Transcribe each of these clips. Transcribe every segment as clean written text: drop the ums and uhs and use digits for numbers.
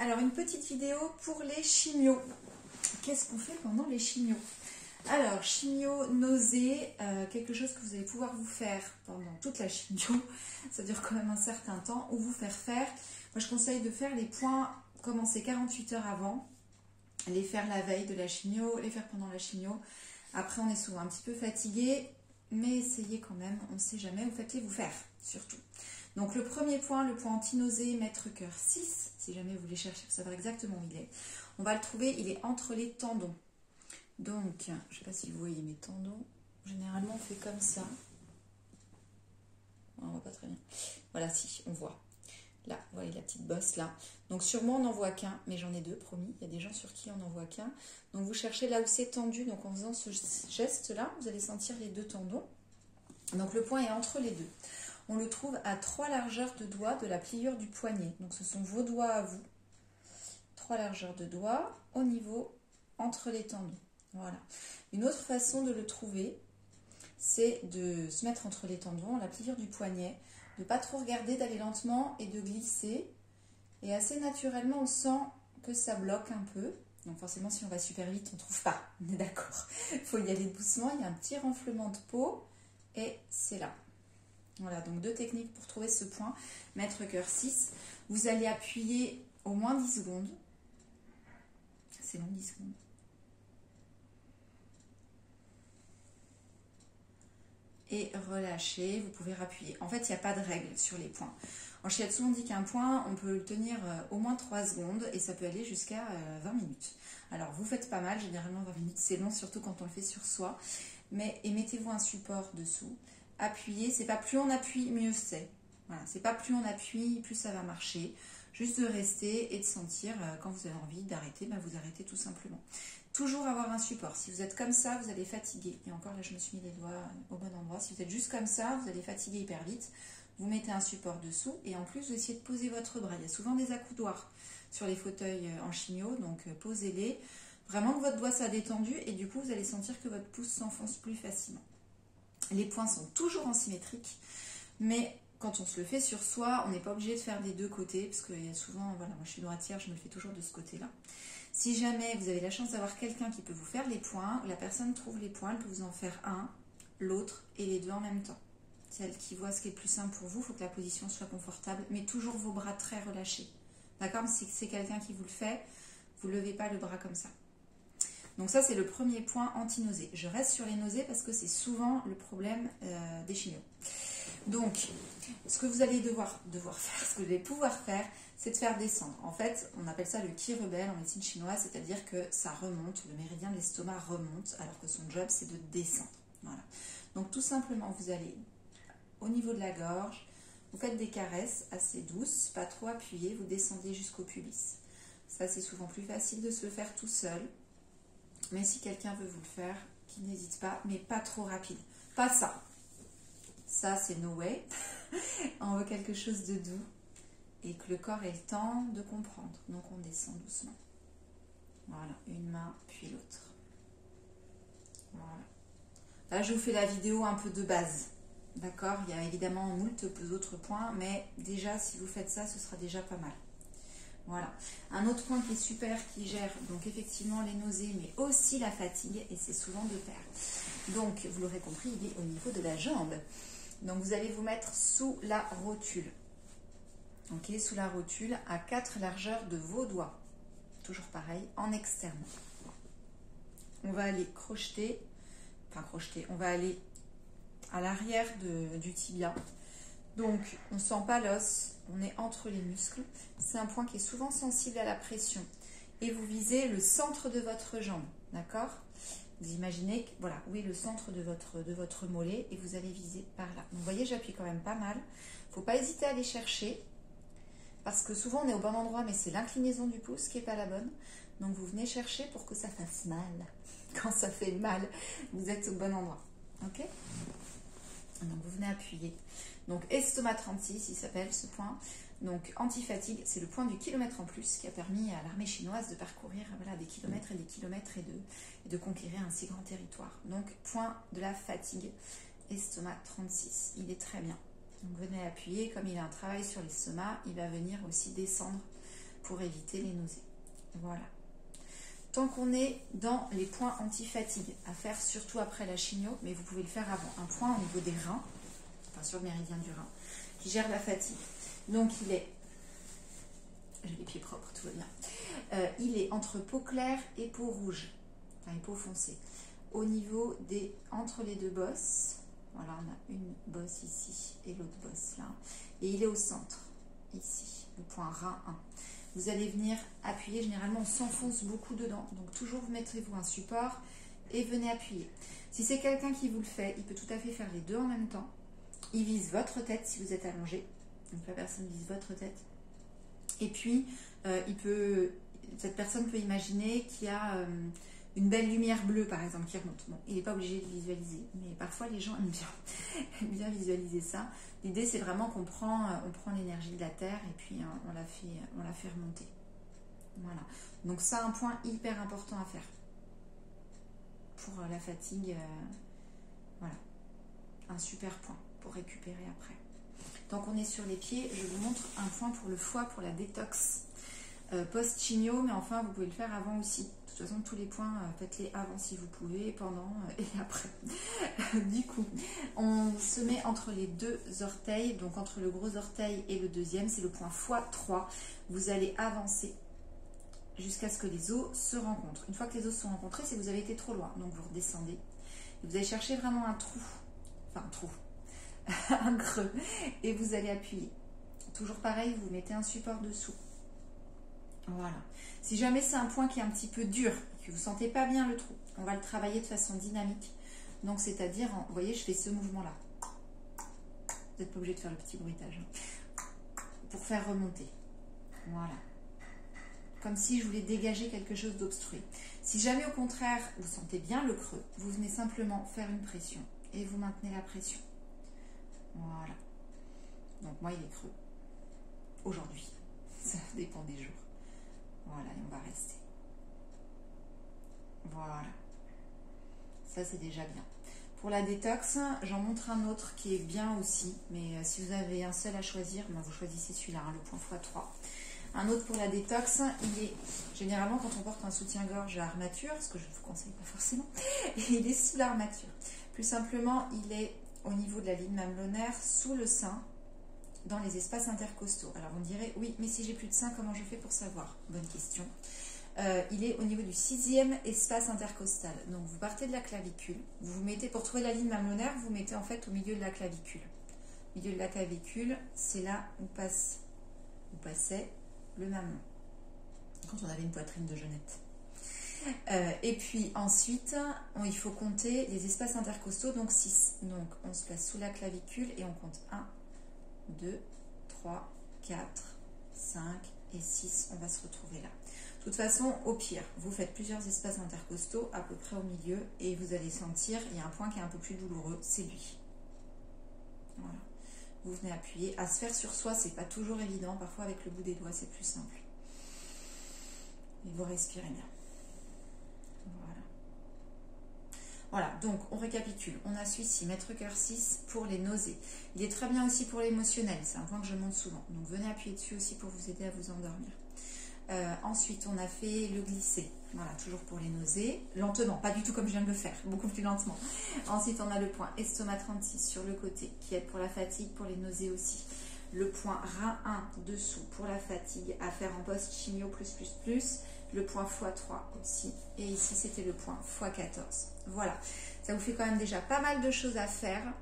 Alors, une petite vidéo pour les chimios. Qu'est-ce qu'on fait pendant les chimios? Alors, chimio, nausée, quelque chose que vous allez pouvoir vous faire pendant toute la chimio. Ça dure quand même un certain temps. Ou vous faire faire. Moi, je conseille de faire les points, commencer 48 heures avant. Les faire la veille de la chimio, les faire pendant la chimio. Après, on est souvent un petit peu fatigué. Mais essayez quand même, on ne sait jamais. Vous faites-les vous faire, surtout. Donc le premier point, le point anti-nausée, mètre cœur 6, si jamais vous voulez chercher pour savoir exactement où il est. On va le trouver, il est entre les tendons. Donc, je ne sais pas si vous voyez mes tendons. Généralement, on fait comme ça. On ne voit pas très bien. Voilà, si, on voit. Là, vous voyez la petite bosse là. Donc sur moi, on n'en voit qu'un, mais j'en ai deux, promis. Il y a des gens sur qui on n'en voit qu'un. Donc vous cherchez là où c'est tendu. Donc en faisant ce geste-là, vous allez sentir les deux tendons. Donc le point est entre les deux. On le trouve à 3 largeurs de doigts de la pliure du poignet. Donc ce sont vos doigts à vous. 3 largeurs de doigts au niveau entre les tendons. Voilà. Une autre façon de le trouver, c'est de se mettre entre les tendons, la pliure du poignet, de ne pas trop regarder, d'aller lentement et de glisser. Et assez naturellement, on sent que ça bloque un peu. Donc forcément, si on va super vite, on ne trouve pas. On est d'accord. Il faut y aller doucement. Il y a un petit renflement de peau et c'est là. Voilà, donc 2 techniques pour trouver ce point. Mètre cœur 6. Vous allez appuyer au moins 10 secondes. C'est long, 10 secondes. Et relâcher, vous pouvez rappuyer. En fait, il n'y a pas de règle sur les points. En shiatsu, on dit qu'un point, on peut le tenir au moins 3 secondes et ça peut aller jusqu'à 20 minutes. Alors, vous faites pas mal, généralement 20 minutes, c'est long, surtout quand on le fait sur soi. Mais mettez-vous un support dessous. Appuyez, c'est pas plus on appuie, mieux c'est. Voilà, c'est pas plus on appuie, plus ça va marcher. Juste de rester et de sentir, quand vous avez envie d'arrêter, ben vous arrêtez tout simplement. Toujours avoir un support. Si vous êtes comme ça, vous allez fatiguer. Et encore là, je me suis mis les doigts au bon endroit. Si vous êtes juste comme ça, vous allez fatiguer hyper vite. Vous mettez un support dessous et en plus, vous essayez de poser votre bras. Il y a souvent des accoudoirs sur les fauteuils en chimio, donc posez-les. Vraiment que votre doigt soit détendu et du coup, vous allez sentir que votre pouce s'enfonce plus facilement. Les points sont toujours en symétrique, mais quand on se le fait sur soi, on n'est pas obligé de faire des deux côtés, parce qu'il y a souvent, voilà, moi je suis droitière, je me le fais toujours de ce côté-là. Si jamais vous avez la chance d'avoir quelqu'un qui peut vous faire les points, la personne trouve les points, elle peut vous en faire un, l'autre et les deux en même temps. Celle qui voit ce qui est le plus simple pour vous, il faut que la position soit confortable, mais toujours vos bras très relâchés. D'accord? Si c'est quelqu'un qui vous le fait, vous ne levez pas le bras comme ça. Donc ça, c'est le premier point anti-nausée. Je reste sur les nausées parce que c'est souvent le problème des chimios. Donc, ce que vous allez devoir faire, ce que vous allez pouvoir faire, c'est de faire descendre. En fait, on appelle ça le ki rebelle en médecine chinoise, c'est-à-dire que ça remonte, le méridien de l'estomac remonte, alors que son job, c'est de descendre. Voilà. Donc, tout simplement, vous allez au niveau de la gorge, vous faites des caresses assez douces, pas trop appuyées, vous descendez jusqu'au pubis. Ça, c'est souvent plus facile de se le faire tout seul. Mais si quelqu'un veut vous le faire, qu'il n'hésite pas, mais pas trop rapide. Pas ça. Ça, c'est no way. On veut quelque chose de doux et que le corps ait le temps de comprendre. Donc, on descend doucement. Voilà, une main, puis l'autre. Voilà. Là, je vous fais la vidéo un peu de base. D'accord? Il y a évidemment moult d'autres points, mais déjà, si vous faites ça, ce sera déjà pas mal. Voilà. Un autre point qui est super, qui gère donc effectivement les nausées, mais aussi la fatigue, et c'est souvent de pair. Donc, vous l'aurez compris, il est au niveau de la jambe. Donc, vous allez vous mettre sous la rotule. Ok, sous la rotule, à 4 largeurs de vos doigts. Toujours pareil, en externe. On va aller crocheter, on va aller à l'arrière du tibia. Donc, on ne sent pas l'os, on est entre les muscles. C'est un point qui est souvent sensible à la pression. Et vous visez le centre de votre jambe, d'accord? Vous imaginez, voilà, où est le centre de votre mollet et vous allez viser par là. Donc, vous voyez, j'appuie quand même pas mal. Il ne faut pas hésiter à aller chercher parce que souvent, on est au bon endroit, mais c'est l'inclinaison du pouce qui n'est pas la bonne. Donc, vous venez chercher pour que ça fasse mal. Quand ça fait mal, vous êtes au bon endroit, ok? Donc, vous venez appuyer. Donc, estomac 36, il s'appelle ce point. Donc, anti-fatigue, c'est le point du kilomètre en plus qui a permis à l'armée chinoise de parcourir voilà, des kilomètres et des kilomètres et de conquérir un si grand territoire. Donc, point de la fatigue, estomac 36. Il est très bien. Donc, venez appuyer. Comme il a un travail sur l'estomac, il va venir aussi descendre pour éviter les nausées. Voilà. Tant qu'on est dans les points anti-fatigue, à faire surtout après la chimio, mais vous pouvez le faire avant. Un point au niveau des reins, enfin sur le méridien du rein, qui gère la fatigue. Donc il est, j'ai les pieds propres, tout va bien. Il est entre peau claire et peau rouge, enfin et peau foncée. Au niveau des, entre les deux bosses, voilà, on a une bosse ici et l'autre bosse là. Et il est au centre, ici, le point rein 1. Vous allez venir appuyer, généralement on s'enfonce beaucoup dedans, donc toujours mettez-vous un support et venez appuyer. Si c'est quelqu'un qui vous le fait, il peut tout à fait faire les deux en même temps. Il vise votre tête si vous êtes allongé, donc la personne vise votre tête. Et puis, cette personne peut imaginer qu'il y a une belle lumière bleue par exemple qui remonte. Bon, il n'est pas obligé de visualiser, mais parfois les gens aiment bien visualiser ça. L'idée c'est vraiment qu'on prend l'énergie de la terre et puis on la fait remonter. Voilà. Donc ça, un point hyper important à faire pour la fatigue. Voilà, un super point pour récupérer après. Tant qu'on est sur les pieds, je vous montre un point pour le foie, pour la détox post-chimio, mais enfin vous pouvez le faire avant aussi. De toute façon, tous les points, faites-les avant si vous pouvez, pendant et après. Du coup, on se met entre les deux orteils, donc entre le gros orteil et le deuxième, c'est le point x3. Vous allez avancer jusqu'à ce que les os se rencontrent. Une fois que les os sont rencontrés, c'est que vous avez été trop loin. Donc vous redescendez. Et vous allez chercher vraiment un trou, enfin un trou, un creux, et vous allez appuyer. Toujours pareil, vous mettez un support dessous. Voilà. Si jamais c'est un point qui est un petit peu dur, que vous ne sentez pas bien le trou, on va le travailler de façon dynamique. Donc c'est-à-dire, vous voyez, je fais ce mouvement-là. Vous n'êtes pas obligé de faire le petit bruitage. Pour faire remonter. Voilà. Comme si je voulais dégager quelque chose d'obstrué. Si jamais au contraire, vous sentez bien le creux, vous venez simplement faire une pression. Et vous maintenez la pression. Voilà. Donc moi, il est creux. Aujourd'hui. Ça dépend des jours. Voilà, et on va rester. Voilà. Ça, c'est déjà bien. Pour la détox, j'en montre un autre qui est bien aussi. Mais si vous avez un seul à choisir, ben vous choisissez celui-là, hein, le point x3. Un autre pour la détox, il est généralement quand on porte un soutien-gorge à armature, ce que je ne vous conseille pas forcément, il est sous l'armature. Plus simplement, il est au niveau de la ligne mamelonnaire, sous le sein, dans les espaces intercostaux. Alors on dirait, oui, mais si j'ai plus de sein, comment je fais pour savoir? Bonne question. Il est au niveau du 6e espace intercostal. Donc vous partez de la clavicule, vous vous mettez, pour trouver la ligne mamelonnaire, vous mettez en fait au milieu de la clavicule. Au milieu de la clavicule, c'est là où passait le mamelon, quand on avait une poitrine de jeunette. Et puis ensuite, il faut compter les espaces intercostaux, donc 6. Donc on se place sous la clavicule et on compte 1, 2, 3, 4, 5 et 6. On va se retrouver là. De toute façon, au pire, vous faites plusieurs espaces intercostaux à peu près au milieu et vous allez sentir, il y a un point qui est un peu plus douloureux, c'est lui. Voilà. Vous venez appuyer. À se faire sur soi, c'est pas toujours évident. Parfois, avec le bout des doigts, c'est plus simple. Et vous respirez bien. Voilà. Voilà, donc on récapitule. On a celui-ci, Maître Cœur 6 pour les nausées. Il est très bien aussi pour l'émotionnel. C'est un point que je montre souvent. Donc venez appuyer dessus aussi pour vous aider à vous endormir. Ensuite, on a fait le glisser. Voilà, toujours pour les nausées. Lentement, pas du tout comme je viens de le faire, beaucoup plus lentement. Ensuite, on a le point estomac 36 sur le côté, qui aide pour la fatigue, pour les nausées aussi. Le point rein 1 dessous pour la fatigue, à faire en post-chimio +++. Le point x3 aussi. Et ici, c'était le point x14. Voilà, ça vous fait quand même déjà pas mal de choses à faire.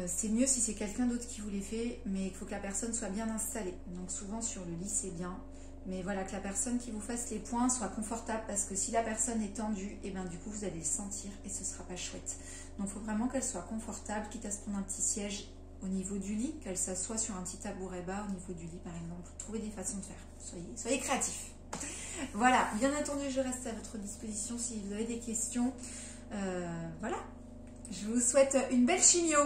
C'est mieux si c'est quelqu'un d'autre qui vous les fait, mais il faut que la personne soit bien installée. Donc souvent sur le lit, c'est bien. Mais voilà, que la personne qui vous fasse les points soit confortable, parce que si la personne est tendue, et bien du coup vous allez le sentir et ce sera pas chouette. Donc il faut vraiment qu'elle soit confortable, quitte à se prendre un petit siège au niveau du lit, qu'elle s'assoie sur un petit tabouret bas au niveau du lit par exemple. Trouvez des façons de faire, soyez créatifs. Voilà, bien entendu, je reste à votre disposition si vous avez des questions. Voilà, je vous souhaite une belle chimio.